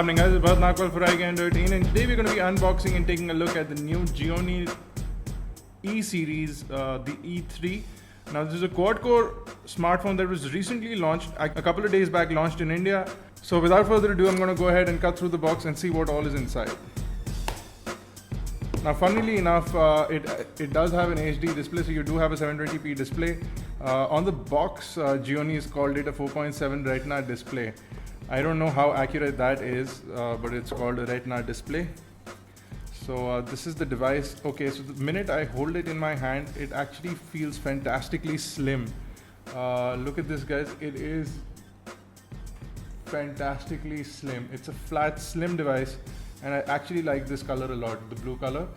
happening, guys? It's Bharat Nagpal for iGain 13, and today we're going to be unboxing and taking a look at the new Gionee E series, the E3. Now this is a quad-core smartphone that was recently launched, a couple of days back, launched in India. So without further ado, I'm going to go ahead and cut through the box and see what all is inside. Now funnily enough, it does have an HD display, so you do have a 720p display. On the box, Gionee has called it a 4.7 Retina display. I don't know how accurate that is, but it's called a Retina display. So this is the device. Okay, so the minute I hold it in my hand, it actually feels fantastically slim. Look at this, guys. It is fantastically slim. It's a flat, slim device, and I actually like this color a lot, the blue color.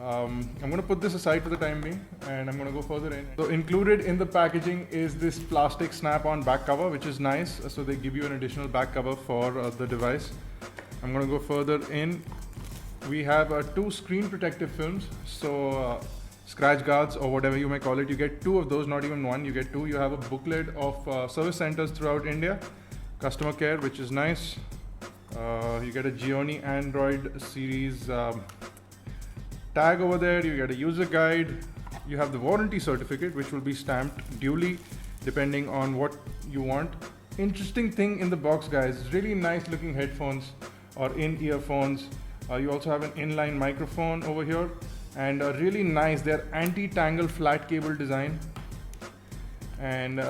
I'm going to put this aside for the time being, and I'm going to go further in. So included in the packaging is this plastic snap-on back cover, which is nice. So they give you an additional back cover for the device. I'm going to go further in. We have two screen protective films. So scratch guards or whatever you may call it, you get two of those, not even one, you get two. You have a booklet of service centers throughout India, customer care, which is nice. You get a Gionee Android series tag over there, you get a user guide, you have the warranty certificate, which will be stamped duly depending on what you want. Interesting thing in the box, guys, really nice looking headphones or in-earphones. You also have an inline microphone over here, and really nice, they're anti-tangle flat cable design. And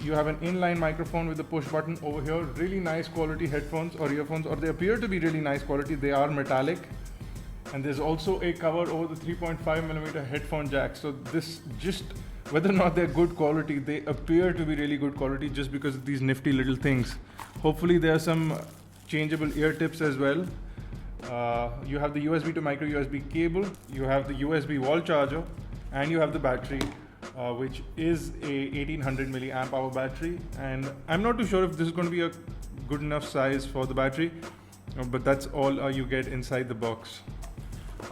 you have an inline microphone with a push button over here. Really nice quality headphones or earphones, or they appear to be really nice quality. They are metallic. And there's also a cover over the 3.5mm headphone jack. So this, just whether or not they're good quality, they appear to be really good quality just because of these nifty little things. Hopefully there are some changeable ear tips as well. You have the USB to micro USB cable, you have the USB wall charger, and you have the battery, which is a 1800 milliamp hour battery. And I'm not too sure if this is going to be a good enough size for the battery, but that's all you get inside the box.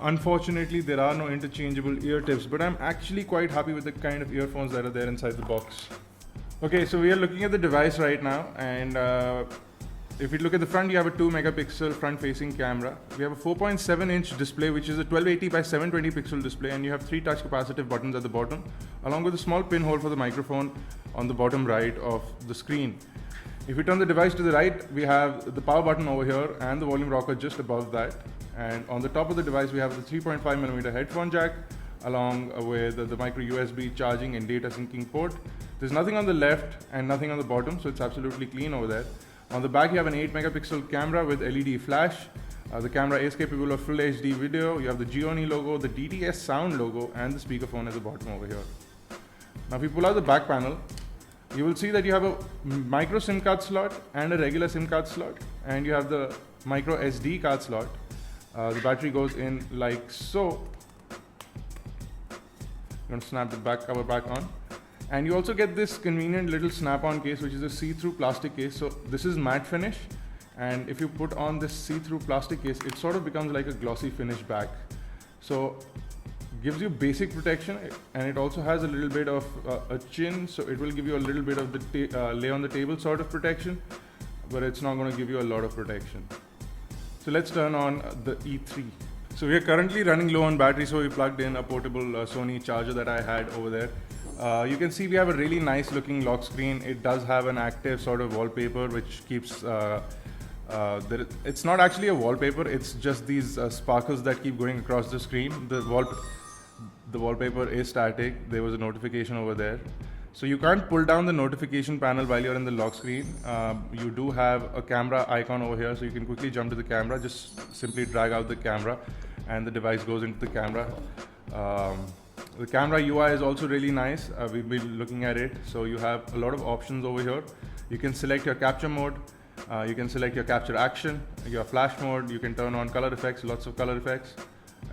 Unfortunately, there are no interchangeable ear tips, but I'm actually quite happy with the kind of earphones that are there inside the box. Okay, so we are looking at the device right now, and if you look at the front, you have a 2-megapixel front-facing camera. We have a 4.7-inch display, which is a 1280 by 720 pixel display, and you have 3 touch capacitive buttons at the bottom, along with a small pinhole for the microphone on the bottom right of the screen. If you turn the device to the right, we have the power button over here and the volume rocker just above that. And on the top of the device, we have the 3.5mm headphone jack, along with the micro USB charging and data syncing port. There's nothing on the left and nothing on the bottom, so it's absolutely clean over there. On the back, you have an 8-megapixel camera with LED flash. The camera is capable of full HD video. You have the Gionee logo, the DTS sound logo, and the speakerphone at the bottom over here. Now, if you pull out the back panel, you will see that you have a micro SIM card slot and a regular SIM card slot, and you have the micro SD card slot. The battery goes in like so. I'm going to snap the back cover back on. And you also get this convenient little snap-on case, which is a see-through plastic case. So this is matte finish, and if you put on this see-through plastic case, it sort of becomes like a glossy finish back. So gives you basic protection, and it also has a little bit of a chin, so it will give you a little bit of the lay on the table sort of protection, but it's not going to give you a lot of protection. So let's turn on the E3. So we are currently running low on battery, so we plugged in a portable Sony charger that I had over there. You can see we have a really nice looking lock screen. It does have an active sort of wallpaper, which keeps it's not actually a wallpaper, it's just these sparkles that keep going across the screen. The wallpaper is static. There was a notification over there. So you can't pull down the notification panel while you're in the lock screen. You do have a camera icon over here, so you can quickly jump to the camera. Just simply drag out the camera and the device goes into the camera. The camera UI is also really nice. We've been looking at it. So you have a lot of options over here. You can select your capture mode. You can select your capture action, your flash mode. You can turn on color effects, lots of color effects.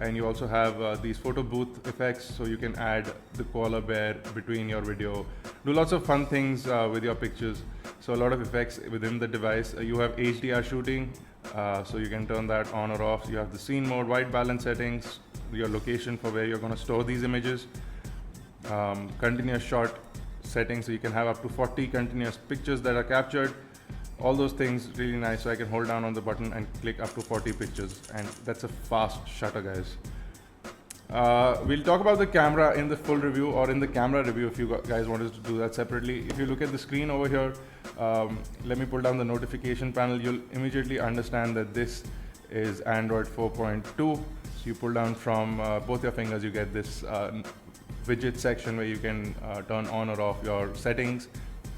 And you also have these photo booth effects, so you can add the koala bear between your video, do lots of fun things with your pictures. So a lot of effects within the device. You have HDR shooting, so you can turn that on or off. You have the scene mode, white balance settings, your location for where you're going to store these images, continuous shot settings, so you can have up to 40 continuous pictures that are captured. All those things really nice. So I can hold down on the button and click up to 40 pictures, and that's a fast shutter, guys. We'll talk about the camera in the full review, or in the camera review if you guys want us to do that separately. If you look at the screen over here, let me pull down the notification panel. You'll immediately understand that this is Android 4.2. So you pull down from both your fingers, you get this widget section where you can turn on or off your settings.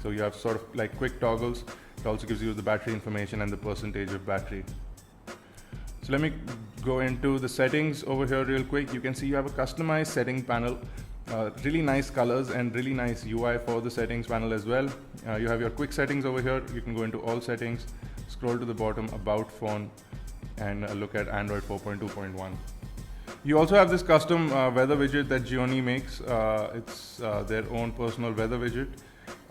So you have sort of like quick toggles. It also gives you the battery information and the percentage of battery. So let me go into the settings over here real quick. You can see you have a customized setting panel, really nice colors and really nice UI for the settings panel as well. You have your quick settings over here. You can go into all settings, scroll to the bottom, about phone, and look at Android 4.2.1. You also have this custom weather widget that Gionee makes. It's their own personal weather widget.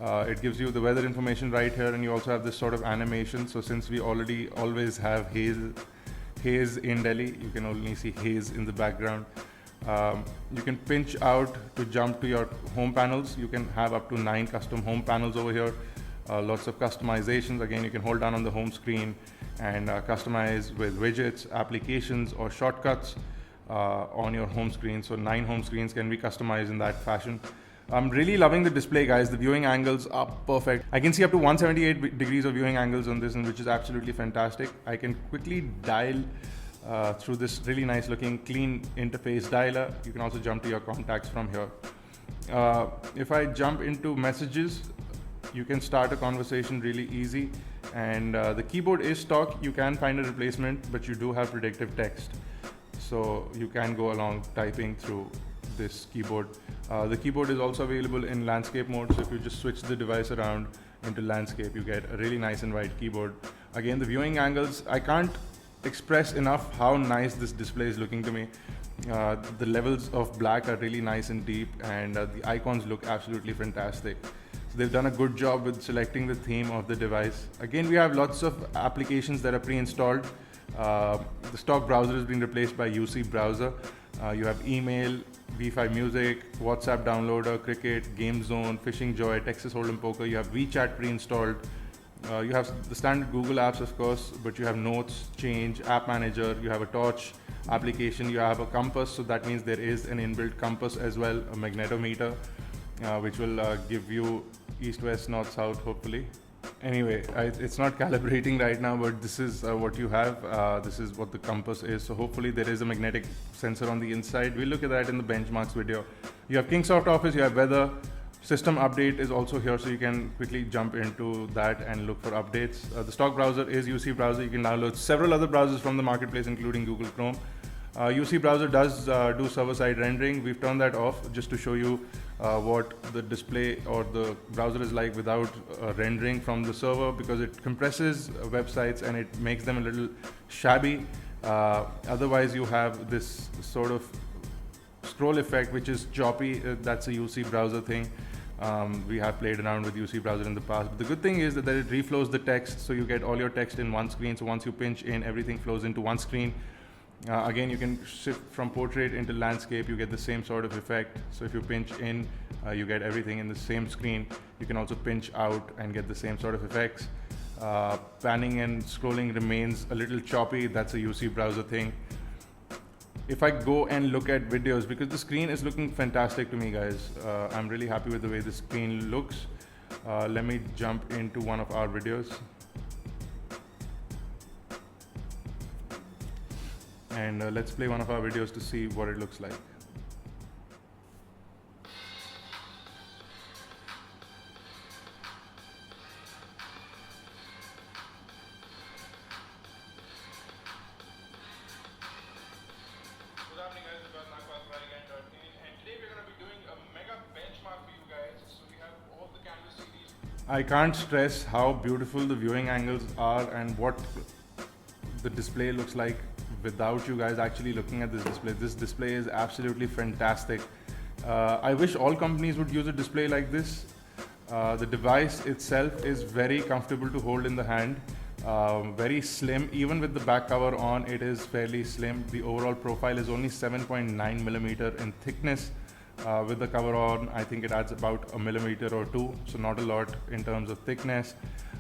It gives you the weather information right here, and you also have this sort of animation. So since we already always have haze in Delhi, you can only see haze in the background. You can pinch out to jump to your home panels. You can have up to 9 custom home panels over here. Lots of customizations. Again, you can hold down on the home screen and customize with widgets, applications, or shortcuts on your home screen. So 9 home screens can be customized in that fashion. I'm really loving the display, guys. The viewing angles are perfect. I can see up to 178 degrees of viewing angles on this, and which is absolutely fantastic. I can quickly dial through this really nice looking clean interface dialer. You can also jump to your contacts from here. If I jump into messages, you can start a conversation really easy. And the keyboard is stock. You can find a replacement, but you do have predictive text. So you can go along typing through this keyboard. The keyboard is also available in landscape mode, so if you just switch the device around into landscape, you get a really nice and wide keyboard. Again, the viewing angles, I can't express enough how nice this display is looking to me. The levels of black are really nice and deep, and the icons look absolutely fantastic. So they've done a good job with selecting the theme of the device. Again, we have lots of applications that are pre-installed. The stock browser has been replaced by UC browser. You have email, V5 Music, WhatsApp downloader, Cricket, Game Zone, Fishing Joy, Texas Hold'em Poker. You have WeChat pre-installed. You have the standard Google apps, of course, but you have Notes, Change, App Manager. You have a torch application. You have a compass, so that means there is an inbuilt compass as well, a magnetometer, which will give you east, west, north, south, hopefully. Anyway, it's not calibrating right now, but this is what you have. This is what the compass is. So hopefully there is a magnetic sensor on the inside. We'll look at that in the benchmarks video. You have Kingsoft Office, you have weather. System update is also here, so you can quickly jump into that and look for updates. The stock browser is UC browser. You can download several other browsers from the marketplace, including Google Chrome. UC browser does do server-side rendering. We've turned that off just to show you what the display or the browser is like without rendering from the server, because it compresses websites and it makes them a little shabby. Otherwise, you have this sort of scroll effect, which is choppy. That's a UC browser thing. We have played around with UC browser in the past. But the good thing is that it reflows the text, so you get all your text in one screen. So once you pinch in, everything flows into one screen. Again, you can shift from portrait into landscape. You get the same sort of effect. So if you pinch in, you get everything in the same screen. You can also pinch out and get the same sort of effects. Panning and scrolling remains a little choppy. That's a UC browser thing. If I go and look at videos, because the screen is looking fantastic to me, guys. I'm really happy with the way the screen looks. Let me jump into one of our videos. And let's play one of our videos to see what it looks like. Good afternoon, guys. And today we're going to be doing a mega benchmark for you guys. So we have all the Canvas series. I can't stress how beautiful the viewing angles are and what the display looks like without you guys actually looking at this display. This display is absolutely fantastic. I wish all companies would use a display like this. The device itself is very comfortable to hold in the hand. Very slim. Even with the back cover on, it is fairly slim. The overall profile is only 7.9 millimeter in thickness. With the cover on, I think it adds about a millimeter or two, so not a lot in terms of thickness.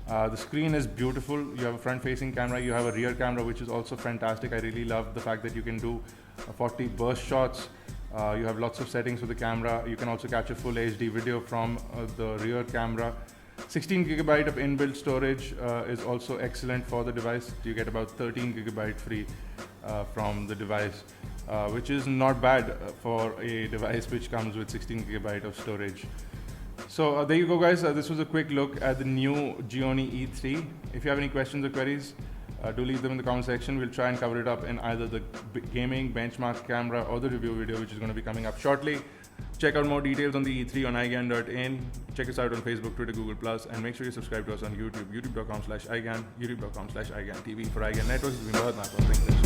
The screen is beautiful. You have a front-facing camera. You have a rear camera, which is also fantastic. I really love the fact that you can do 40 burst shots. You have lots of settings for the camera. You can also capture full HD video from the rear camera. 16 GB of inbuilt storage is also excellent for the device. You get about 13 GB free from the device, which is not bad for a device which comes with 16 GB of storage. So there you go, guys. This was a quick look at the new Gionee E3. If you have any questions or queries, do leave them in the comment section. We'll try and cover it up in either the gaming benchmark camera or the review video, which is going to be coming up shortly. Check out more details on the E3 on iGyan.in. Check us out on Facebook, Twitter, Google+, and make sure you subscribe to us on YouTube, youtube.com/iGyan, youtube.com/iGyanTV. For iGyan Networks, it's been Bharat Nagpur.